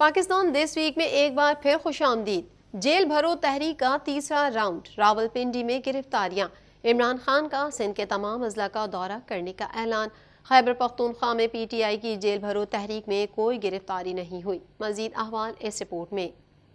Pakistan this week में एक बार फिर खुशामदीद। जेल भरो तहरीक का तीसरा राउंड, रावलपिंडी में गिरफ्तारियां। इमरान खान का सिंध के तमाम अजला का दौरा करने का ऐलान। खैबर पख्तूनख्वा में PTI की जेल भरो तहरीक में कोई गिरफ्तारी नहीं हुई। मजीद अहवाल इस रिपोर्ट में।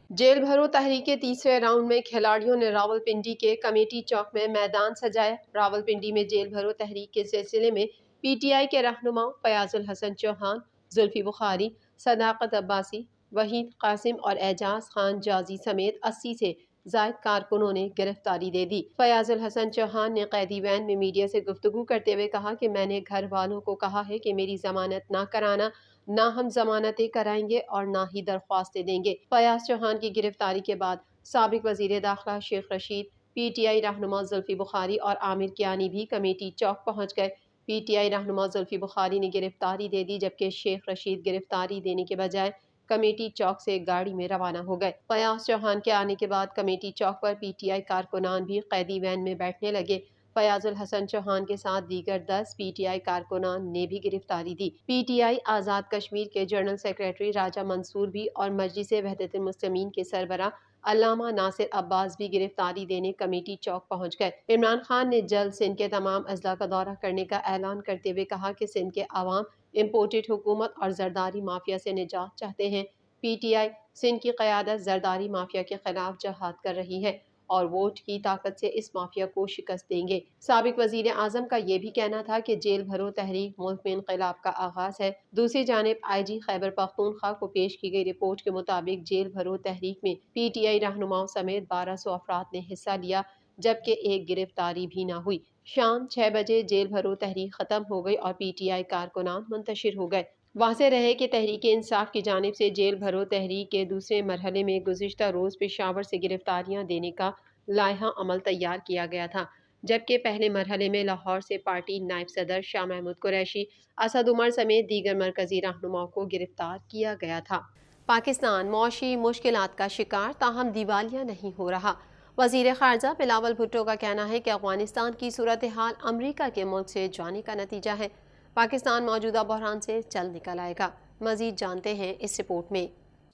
जेल भरो तहरीक के तीसरे राउंड में खिलाड़ियों ने रावलपिंडी के कमेटी चौक में मैदान सजाया। रावलपिंडी में जेल भरो तहरीक के सिलसिले में PTI के रहनुमा फयाजुल हसन चौहान, जुल्फी बुखारी, सदाकत अब्बासी, वहीद कासिम और एजाज खान जाजी समेत 80 से जायद कारकुनों ने गिरफ्तारी दे दी। फयाजुल हसन चौहान ने कैदी वैन में मीडिया से गुफ्तगू करते हुए कहा कि मैंने घर वालों को कहा है कि मेरी जमानत ना कराना, ना हम जमानतें कराएंगे और ना ही दरख्वास्तें देंगे। फयाज चौहान की गिरफ्तारी के बाद साबिक वजीर दाखिला शेख रशीद, PTI रहनुमा जुल्फी बुखारी और आमिर कियानी भी कमेटी चौक पहुंच गए। PTI रहनुमा जुल्फी बुखारी ने गिरफ्तारी दे दी, जबकि शेख रशीद गिरफ्तारी देने के बजाय कमेटी चौक से गाड़ी में रवाना हो गए। फयाज चौहान के आने के बाद कमेटी चौक पर PTI कारकुनान भी कैदी वैन में बैठने लगे। फयाजुल हसन चौहान के साथ दीगर 10 PTI कारकुनान ने भी गिरफ्तारी दी। PTI आज़ाद कश्मीर के जनरल सेक्रेटरी राजा मंसूर भी और मजलिस वहदतुल मुस्लिमीन के सरबरा अल्लामा नासिर अब्बास भी गिरफ्तारी देने कमेटी चौक पहुंच गए। इमरान खान ने जल्द सिंध के तमाम अजला का दौरा करने का ऐलान करते हुए कहा कि सिंध के अवाम इम्पोर्टेड हुकूमत और जरदारी माफिया से निजात चाहते हैं। PTI सिंध की क़यादत जरदारी माफिया के खिलाफ जहाद कर रही है और वोट की ताकत से इस माफिया को शिकस्त देंगे। साबिक वजीर आजम का ये भी कहना था कि जेल भरो तहरीक मुल्क में इनकलाब का आगाज है। दूसरी जानिब IG खैबर पख्तूनख्वा को पेश की गई रिपोर्ट के मुताबिक जेल भरो तहरीक में PTI रहनुमाओं समेत 1200 अफराद ने हिस्सा लिया, जबकि एक गिरफ्तारी भी न हुई। शाम 6 बजे जेल भरो तहरीक खत्म हो गई और PTI कारकुनान मुंतशिर हो गए। वाज़ेह रहे कि तहरीक इंसाफ की जानिब से जेल भरो तहरीक के दूसरे मरहले में गुज़िश्ता रोज़ पेशावर से गिरफ्तारियां देने का लायहा अमल तैयार किया गया था, जबकि पहले मरहले में लाहौर से पार्टी नायब सदर शाह महमूद कुरैशी, असद उमर समेत दीगर मरकजी रहनुमाओं को गिरफ्तार किया गया था। पाकिस्तान मौशी मुश्किलात का शिकार, ताहम दिवालिया नहीं हो रहा। वज़ीर ख़ारजा बिलावल भुट्टो का कहना है कि अफ़गानिस्तान की सूरत हाल अमरीका के मुल्क से जाने का नतीजा है। पाकिस्तान मौजूदा बहरान से जल्द निकल आएगा। मज़ीद जानते हैं इस रिपोर्ट में।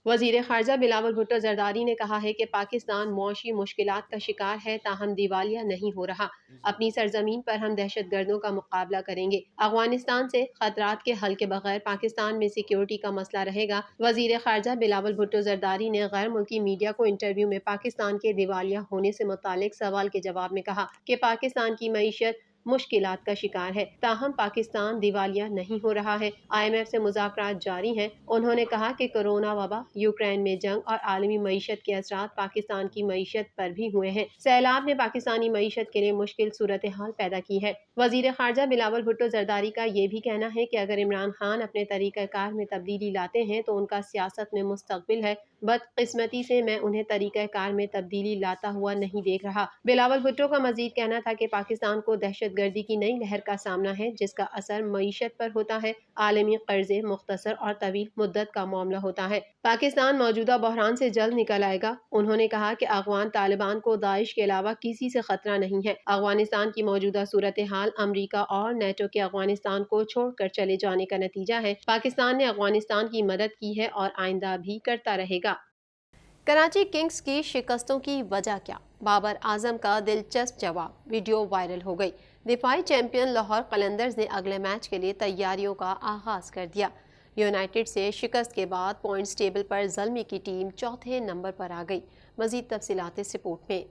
वज़ीर ख़ारजा बिलावल भुट्टो ज़रदारी ने कहा है कि पाकिस्तान मौशी मुश्किलात का शिकार है, ताहम दिवालिया नहीं हो रहा। अपनी सरजमीन पर हम दहशत गर्दों का मुकाबला करेंगे। अफ़गानिस्तान से खतरात के हल के बगैर पाकिस्तान में सिक्योरिटी का मसला रहेगा। वज़ीर ख़ारजा बिलावल भुट्टो ज़रदारी ने गैर मुल्की मीडिया को इंटरव्यू में पाकिस्तान के दिवालिया होने से मुतालिक सवाल के जवाब में कहा कि पाकिस्तान की मईशत मुश्किलात का शिकार है, ताहम पाकिस्तान दिवालिया नहीं हो रहा है। IMF से मुज़ाकरात जारी हैं। उन्होंने कहा कि कोरोना वबा, यूक्रेन में जंग और आलमी मईशत के असरात पाकिस्तान की मईशत पर भी हुए हैं। सैलाब ने पाकिस्तानी मईशत के लिए मुश्किल सूरत हाल पैदा की है। वज़ीर ख़ारजा बिलावल भुट्टो ज़रदारी का ये भी कहना है कि अगर इमरान खान अपने तरीक़ाकार में तब्दीली लाते हैं तो उनका सियासत में मुस्तक़बिल है। बदकिस्मती से मैं उन्हें तरीक़ाकार में तब्दीली लाता हुआ नहीं देख रहा। बिलावल भुट्टो का मजीद कहना था कि पाकिस्तान को दहशत गर्दी की नई लहर का सामना है, जिसका असर मईशत पर होता है। आलमी कर्जे मुख्तसर और तवील मुद्दत का मामला होता है। पाकिस्तान मौजूदा बहरान से जल्द निकल आएगा। उन्होंने कहा कि अफगान तालिबान को दाइश के अलावा किसी से खतरा नहीं है। अफगानिस्तान की मौजूदा सूरत हाल अमरीका और नेटो के अफगानिस्तान को छोड़कर चले जाने का नतीजा है। पाकिस्तान ने अफगानिस्तान की मदद की है और आइंदा भी करता रहेगा। कराची किंग्स की शिकस्तों की वजह क्या? बाबर आजम का दिलचस्प जवाब। वीडियो वायरल हो गई। दिफाई चैंपियन लाहौर कलंदर्स ने अगले मैच के लिए तैयारियों का आगाज कर दिया। यूनाइटेड से शिकस्त के बाद पॉइंट्स टेबल पर ज़ल्मी की टीम चौथे नंबर पर आ गई। मजीद तफसीलात इस रिपोर्ट में।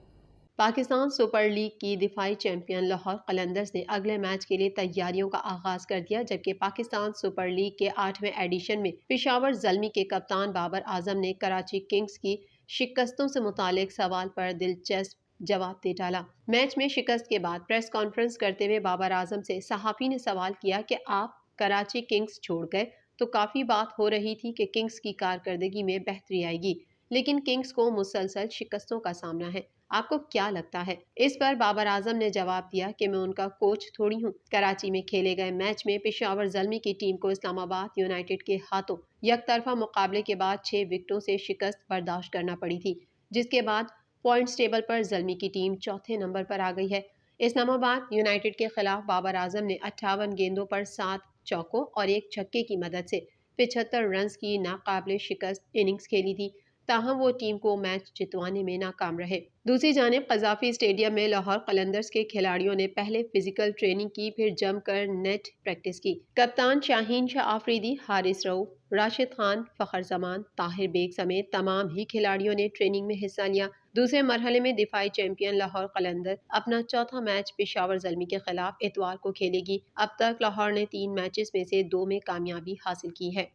पाकिस्तान सुपर लीग की दिफाई चैंपियन लाहौर कलंदर्स ने अगले मैच के लिए तैयारियों का आगाज कर दिया, जबकि पाकिस्तान सुपर लीग के 8वें एडिशन में पेशावर ज़ल्मी के कप्तान बाबर आजम ने कराची किंग्स की शिकस्तों से मुतालिक सवाल पर दिलचस्प जवाब दे डाला। मैच में शिकस्त के बाद प्रेस कॉन्फ्रेंस करते हुए बाबर आजम से सहाफ़ी ने सवाल किया कि आप कराची किंग्स छोड़ गए तो काफ़ी बात हो रही थी कि किंग्स की कारकर्दगी में बेहतरी आएगी, लेकिन किंग्स को मुसलसल शिकस्तों का सामना है। आपको क्या लगता है? इस पर बाबर आजम ने जवाब दिया कि मैं उनका कोच थोड़ी हूँ। कराची में खेले गए मैच में पेशावर ज़ल्मी की टीम को इस्लामाबाद यूनाइटेड के हाथों यकतरफा मुकाबले के बाद 6 विकेटों से शिकस्त बर्दाश्त करना पड़ी थी, जिसके बाद पॉइंट्स टेबल पर ज़ल्मी की टीम चौथे नंबर पर आ गई है। इस्लामाबाद यूनाइटेड के खिलाफ बाबर आजम ने 58 गेंदों पर 7 चौकों और 1 छक्के की मदद से 75 رنز کی ناقابل شکست اننگز کھیلی تھی، تاہم وہ ٹیم کو میچ جتوانے میں ناکام رہے۔ دوسری جانب قذافی اسٹیڈیم میں لاہور قلندرز کے کھلاڑیوں نے پہلے فزیکل ٹریننگ کی، پھر جم کر نیٹ پریکٹس کی۔ کپتان شاہین شاہ آفریدی، حارث رؤف، راشد خان، فخر زمان، طاہر بیگ سمیت تمام ہی کھلاڑیوں نے ٹریننگ میں حصہ لیا۔ دوسرے مرحلے میں دفاعی چیمپئن لاہور قلندرز اپنا چوتھا میچ پشاور زلمی کے خلاف اتوار کو کھیلے گی۔ اب تک لاہور نے 3 میچز میں سے 2 میں کامیابی حاصل کی ہے۔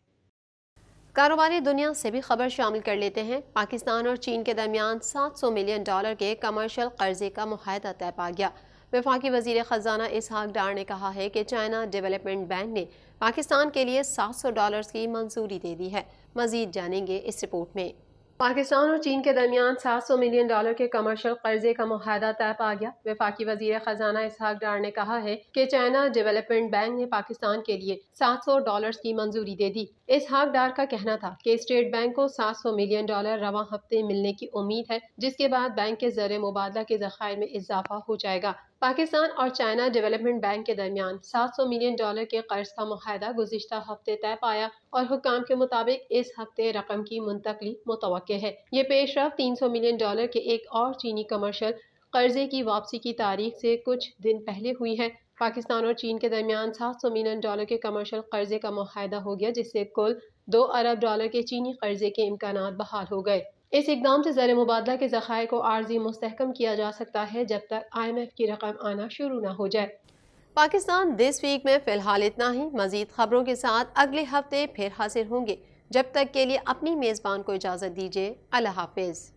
کاروباری دنیا سے بھی خبر شامل کر لیتے ہیں۔ پاکستان اور چین کے درمیان $700 ملین کے کمرشل قرضے کا معاہدہ طے پا گیا۔ وفاقی وزیر خزانہ اسحاق ڈار نے کہا ہے کہ چائنا ڈیولپمنٹ بینک نے پاکستان کے لیے $700 کی منظوری دے دی ہے۔ مزید جانیں گے اس رپورٹ میں۔ پاکستان اور چین کے درمیان $700 ملین کے کمرشل قرضے کا معاہدہ طے پا گیا۔ وفاقی وزیر خزانہ اسحاق ڈار نے کہا ہے کہ چائنا ڈیولپمنٹ بینک نے پاکستان کے لیے $700 کی منظوری دے دی۔ اسحاق ڈار کا کہنا تھا کہ اسٹیٹ بینک کو $700 ملین رواں ہفتے ملنے کی امید ہے، جس کے بعد بینک کے زر مبادلہ کے ذخائر میں اضافہ ہو جائے گا۔ پاکستان اور چائنا ڈیولپمنٹ بینک کے درمیان $700 ملین کے قرض کا معاہدہ گزشتہ ہفتے طے پایا اور حکام کے مطابق اس ہفتے رقم کی منتقلی متوقع ہے۔ یہ پیش رفت $300 ملین کے ایک اور چینی کمرشل قرضے کی واپسی کی تاریخ سے کچھ دن پہلے ہوئی ہے۔ پاکستان اور چین کے درمیان $700 ملین کے کمرشل قرضے کا معاہدہ ہو گیا، جس سے کل $2 ارب کے چینی قرضے کے امکانات بحال ہو گئے۔ اس اقدام سے زر مبادلہ کے ذخائر کو عارضی مستحکم کیا جا سکتا ہے جب تک IMF کی رقم آنا شروع نہ ہو جائے۔ پاکستان دس ویک میں فی الحال اتنا ہی۔ مزید خبروں کے ساتھ اگلے ہفتے پھر حاضر ہوں گے۔ جب تک کے لیے اپنی میزبان کو اجازت دیجیے۔ اللہ حافظ۔